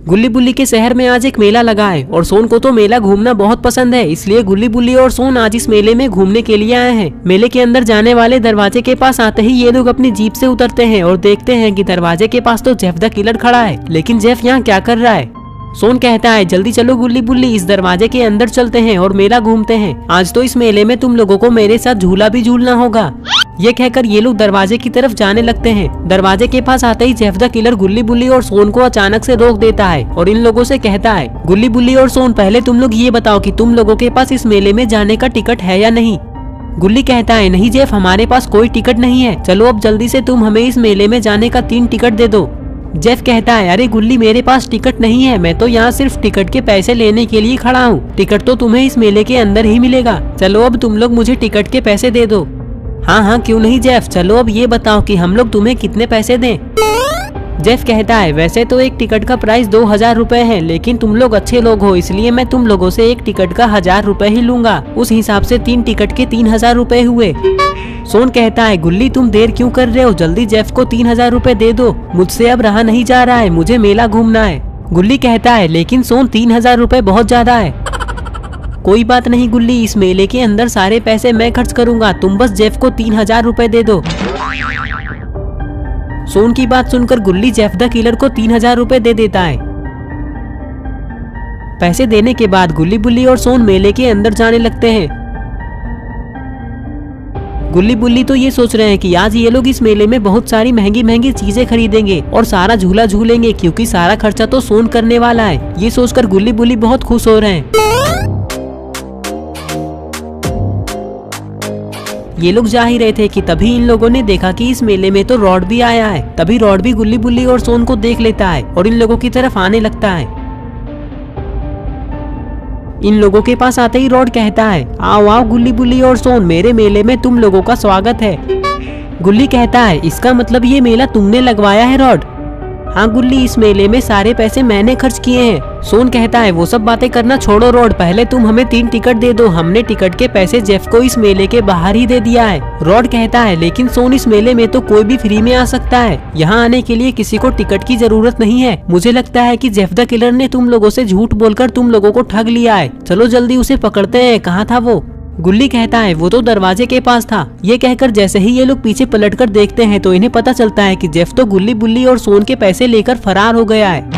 गुल्ली बुल्ली के शहर में आज एक मेला लगा है और सोन को तो मेला घूमना बहुत पसंद है, इसलिए गुल्ली बुल्ली और सोन आज इस मेले में घूमने के लिए आए हैं। मेले के अंदर जाने वाले दरवाजे के पास आते ही ये लोग अपनी जीप से उतरते हैं और देखते हैं कि दरवाजे के पास तो जेफ द किलर खड़ा है। लेकिन जेफ यहाँ क्या कर रहा है? सोन कहता है जल्दी चलो गुल्ली बुल्ली, इस दरवाजे के अंदर चलते हैं और मेला घूमते हैं। आज तो इस मेले में तुम लोगों को मेरे साथ झूला भी झूलना होगा। ये कहकर ये लोग दरवाजे की तरफ जाने लगते हैं। दरवाजे के पास आते ही जेफ द किलर गुल्ली बुल्ली और सोन को अचानक से रोक देता है और इन लोगों से कहता है, गुल्ली बुल्ली और सोन, पहले तुम लोग ये बताओ कि तुम लोगों के पास इस मेले में जाने का टिकट है या नहीं। गुल्ली कहता है, नहीं जेफ, हमारे पास कोई टिकट नहीं है। चलो अब जल्दी से तुम हमें इस मेले में जाने का 3 टिकट दे दो। जेफ कहता है, अरे गुल्ली, मेरे पास टिकट नहीं है, मैं तो यहाँ सिर्फ टिकट के पैसे लेने के लिए खड़ा हूँ। टिकट तो तुम्हें इस मेले के अंदर ही मिलेगा। चलो अब तुम लोग मुझे टिकट के पैसे दे दो। हाँ हाँ क्यों नहीं जेफ, चलो अब ये बताओ कि हम लोग तुम्हें कितने पैसे दें। जेफ कहता है, वैसे तो एक टिकट का प्राइस 2000 रुपए है, लेकिन तुम लोग अच्छे लोग हो इसलिए मैं तुम लोगों से एक टिकट का 1000 रुपए ही लूंगा। उस हिसाब से 3 टिकट के 3000 रुपए हुए। सोन कहता है, गुल्ली तुम देर क्यों कर रहे हो, जल्दी जेफ को 3000 रुपए दे दो, मुझसे अब रहा नहीं जा रहा है, मुझे मेला घूमना है। गुल्ली कहता है, लेकिन सोन 3000 रुपए बहुत ज्यादा है। कोई बात नहीं गुल्ली, इस मेले के अंदर सारे पैसे मैं खर्च करूंगा, तुम बस जेफ को 3000 रुपए दे दो। सोन की बात सुनकर गुल्ली जेफ द किलर को 3000 रुपए दे देता है। पैसे देने के बाद गुल्ली बुल्ली और सोन मेले के अंदर जाने लगते हैं। गुल्ली बुल्ली तो ये सोच रहे हैं कि आज ये लोग इस मेले में बहुत सारी महंगी महंगी चीजें खरीदेंगे और सारा झूला झूलेंगे, क्योंकि सारा खर्चा तो सोन करने वाला है। ये सोचकर गुल्ली बुल्ली बहुत खुश हो रहे हैं। ये लोग जा ही रहे थे कि तभी इन लोगों ने देखा कि इस मेले में तो रॉड भी आया है। तभी रॉड भी गुल्ली बुल्ली और सोन को देख लेता है और इन लोगों की तरफ आने लगता है। इन लोगों के पास आते ही रॉड कहता है, आओ आओ गुल्ली बुल्ली और सोन, मेरे मेले में तुम लोगों का स्वागत है। गुल्ली कहता है, इसका मतलब ये मेला तुमने लगवाया है रॉड? हाँ गुल्ली, इस मेले में सारे पैसे मैंने खर्च किए हैं। सोन कहता है, वो सब बातें करना छोड़ो रॉड, पहले तुम हमें 3 टिकट दे दो। हमने टिकट के पैसे जेफ को इस मेले के बाहर ही दे दिया है। रॉड कहता है, लेकिन सोन, इस मेले में तो कोई भी फ्री में आ सकता है, यहाँ आने के लिए किसी को टिकट की जरूरत नहीं है। मुझे लगता है कि जेफ द किलर ने तुम लोगों से झूठ बोलकर तुम लोगों को ठग लिया है। चलो जल्दी उसे पकड़ते हैं, कहाँ था वो? गुल्ली कहता है, वो तो दरवाजे के पास था। ये कहकर जैसे ही ये लोग पीछे पलटकर देखते हैं तो इन्हें पता चलता है कि जेफ तो गुल्ली बुल्ली और सोन के पैसे लेकर फरार हो गया है।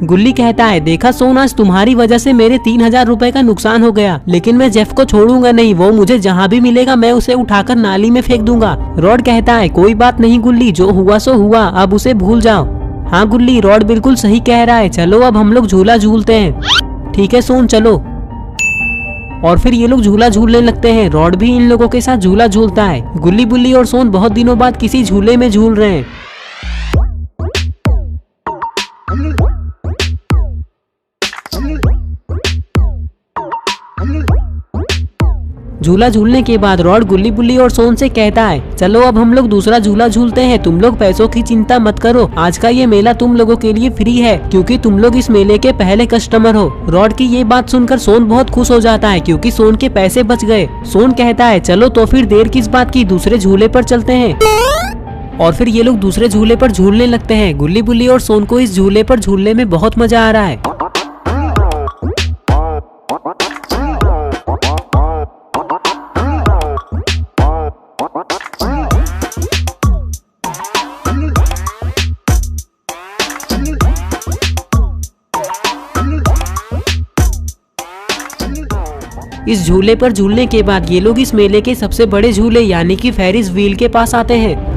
गुल्ली कहता है, देखा सोन, आज तुम्हारी वजह से मेरे 3000 रुपए का नुकसान हो गया, लेकिन मैं जेफ को छोड़ूंगा नहीं, वो मुझे जहाँ भी मिलेगा मैं उसे उठाकर नाली में फेंक दूंगा। रॉड कहता है, कोई बात नहीं गुल्ली, जो हुआ सो हुआ, अब उसे भूल जाओ। हाँ गुल्ली, रॉड बिल्कुल सही कह रहा है, चलो अब हम लोग झूला झूलते हैं। ठीक है सोन, चलो। और फिर ये लोग झूला झूलने लगते हैं। रॉड भी इन लोगों के साथ झूला झूलता है। गुल्ली बुल्ली और सोन बहुत दिनों बाद किसी झूले में झूल रहे हैं। झूला झूलने के बाद रॉड गुल्ली बुल्ली और सोन से कहता है, चलो अब हम लोग दूसरा झूला झूलते हैं, तुम लोग पैसों की चिंता मत करो, आज का ये मेला तुम लोगों के लिए फ्री है, क्योंकि तुम लोग इस मेले के पहले कस्टमर हो। रॉड की ये बात सुनकर सोन बहुत खुश हो जाता है, क्योंकि सोन के पैसे बच गए। सोन कहता है, चलो तो फिर देर किस बात की, दूसरे झूले पर चलते हैं। और फिर ये लोग दूसरे झूले पर झूलने लगते हैं। गुल्ली बुल्ली और सोन को इस झूले पर झूलने में बहुत मजा आ रहा है। इस झूले पर झूलने के बाद ये लोग इस मेले के सबसे बड़े झूले यानी कि फेरिस व्हील के पास आते हैं।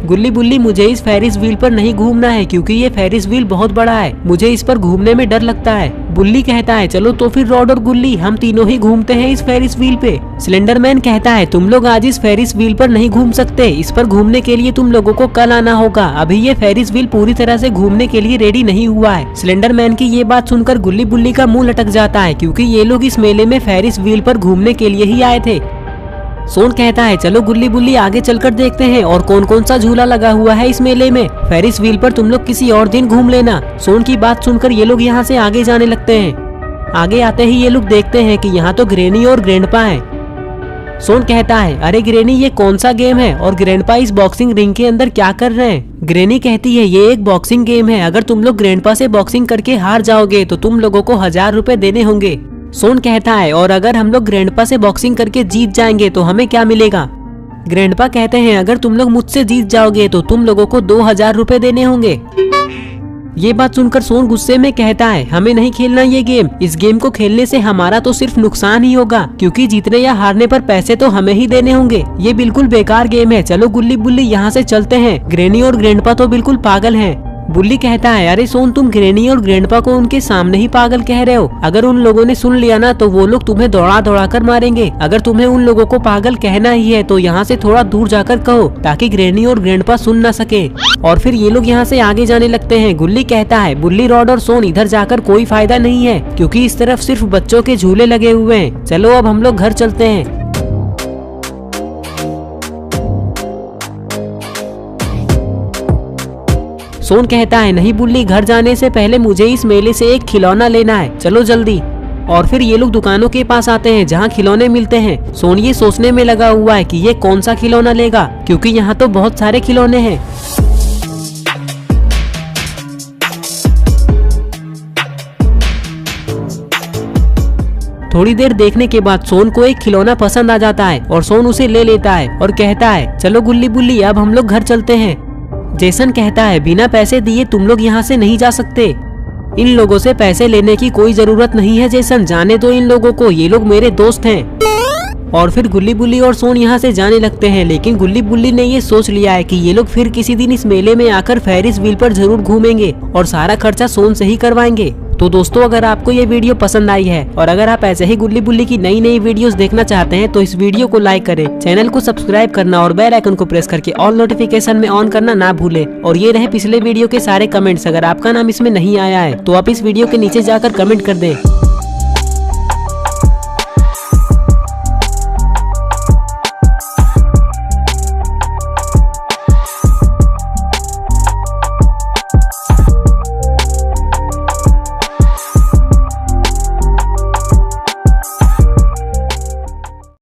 गुल्ली बुल्ली, मुझे इस फेरिस व्हील पर नहीं घूमना है, क्योंकि ये फेरिस व्हील बहुत बड़ा है, मुझे इस पर घूमने में डर लगता है। बुल्ली कहता है, चलो तो फिर रॉड और गुल्ली हम तीनों ही घूमते हैं इस फेरिस व्हील पे। स्लेंडरमैन कहता है, तुम लोग आज इस फेरिस व्हील पर नहीं घूम सकते, इस पर घूमने के लिए तुम लोगों को कल आना होगा, अभी ये फेरिस व्हील पूरी तरह से घूमने के लिए रेडी नहीं हुआ है। स्लेंडरमैन की ये बात सुनकर गुल्ली बुल्ली का मुंह लटक जाता है, क्योंकि ये लोग इस मेले में फेरिस व्हील पर घूमने के लिए ही आए थे। सोन कहता है, चलो गुल्ली बुल्ली आगे चलकर देखते हैं और कौन कौन सा झूला लगा हुआ है इस मेले में। फेरिस व्हील पर तुम लोग किसी और दिन घूम लेना। सोन की बात सुनकर ये लोग यहाँ से आगे जाने लगते हैं। आगे आते ही ये लोग देखते हैं कि यहाँ तो ग्रैनी और ग्रैंडपा हैं। सोन कहता है, अरे ग्रेनी ये कौन सा गेम है और ग्रैंडपा इस बॉक्सिंग रिंग के अंदर क्या कर रहे हैं। ग्रेनी कहती है, ये एक बॉक्सिंग गेम है, अगर तुम लोग ग्रैंडपा से बॉक्सिंग करके हार जाओगे तो तुम लोगों को 1000 रुपए देने होंगे। सोन कहता है, और अगर हम लोग ग्रैंडपा से बॉक्सिंग करके जीत जाएंगे तो हमें क्या मिलेगा। ग्रैंडपा कहते हैं, अगर तुम लोग मुझसे जीत जाओगे तो तुम लोगों को 2000 रुपए देने होंगे। ये बात सुनकर सोन गुस्से में कहता है, हमें नहीं खेलना ये गेम, इस गेम को खेलने से हमारा तो सिर्फ नुकसान ही होगा, क्योंकि जीतने या हारने पर पैसे तो हमें ही देने होंगे। ये बिल्कुल बेकार गेम है, चलो गुल्ली बुल्ली यहाँ से चलते हैं। ग्रैनी और ग्रैंडपा तो बिल्कुल पागल हैं। बुल्ली कहता है, अरे सोन तुम ग्रैनी और ग्रैंडपा को उनके सामने ही पागल कह रहे हो, अगर उन लोगों ने सुन लिया ना तो वो लोग तुम्हें दौड़ा दौड़ा कर मारेंगे। अगर तुम्हें उन लोगों को पागल कहना ही है तो यहाँ से थोड़ा दूर जाकर कहो, ताकि ग्रैनी और ग्रैंडपा सुन न सके। और फिर ये लोग यहाँ से आगे जाने लगते हैं। गुल्ली कहता है, बुल्ली, रॉड और सोन इधर जाकर कोई फायदा नहीं है, क्योंकि इस तरफ सिर्फ बच्चों के झूले लगे हुए हैं। चलो अब हम लोग घर चलते हैं। सोन कहता है, नहीं बुल्ली, घर जाने से पहले मुझे इस मेले से एक खिलौना लेना है, चलो जल्दी। और फिर ये लोग दुकानों के पास आते हैं जहाँ खिलौने मिलते हैं। सोन ये सोचने में लगा हुआ है कि ये कौन सा खिलौना लेगा, क्योंकि यहाँ तो बहुत सारे खिलौने हैं। थोड़ी देर देखने के बाद सोन को एक खिलौना पसंद आ जाता है और सोन उसे ले लेता है और कहता है, चलो गुल्ली बुल्ली, अब हम लोग घर चलते हैं। जेसन कहता है, बिना पैसे दिए तुम लोग यहाँ से नहीं जा सकते। इन लोगों से पैसे लेने की कोई जरूरत नहीं है जेसन, जाने दो इन लोगों को, ये लोग मेरे दोस्त हैं। और फिर गुल्ली बुल्ली और सोन यहाँ से जाने लगते हैं, लेकिन गुल्ली बुल्ली ने ये सोच लिया है कि ये लोग फिर किसी दिन इस मेले में आकर फेरिस व्हील पर जरूर घूमेंगे और सारा खर्चा सोन से ही करवाएंगे। तो दोस्तों, अगर आपको ये वीडियो पसंद आई है और अगर आप ऐसे ही गुल्ली बुल्ली की नई नई वीडियोस देखना चाहते हैं तो इस वीडियो को लाइक करें, चैनल को सब्सक्राइब करना और बेल आइकन को प्रेस करके ऑल नोटिफिकेशन में ऑन करना ना भूलें। और ये रहे पिछले वीडियो के सारे कमेंट्स, अगर आपका नाम इसमें नहीं आया है तो आप इस वीडियो के नीचे जाकर कमेंट कर दें।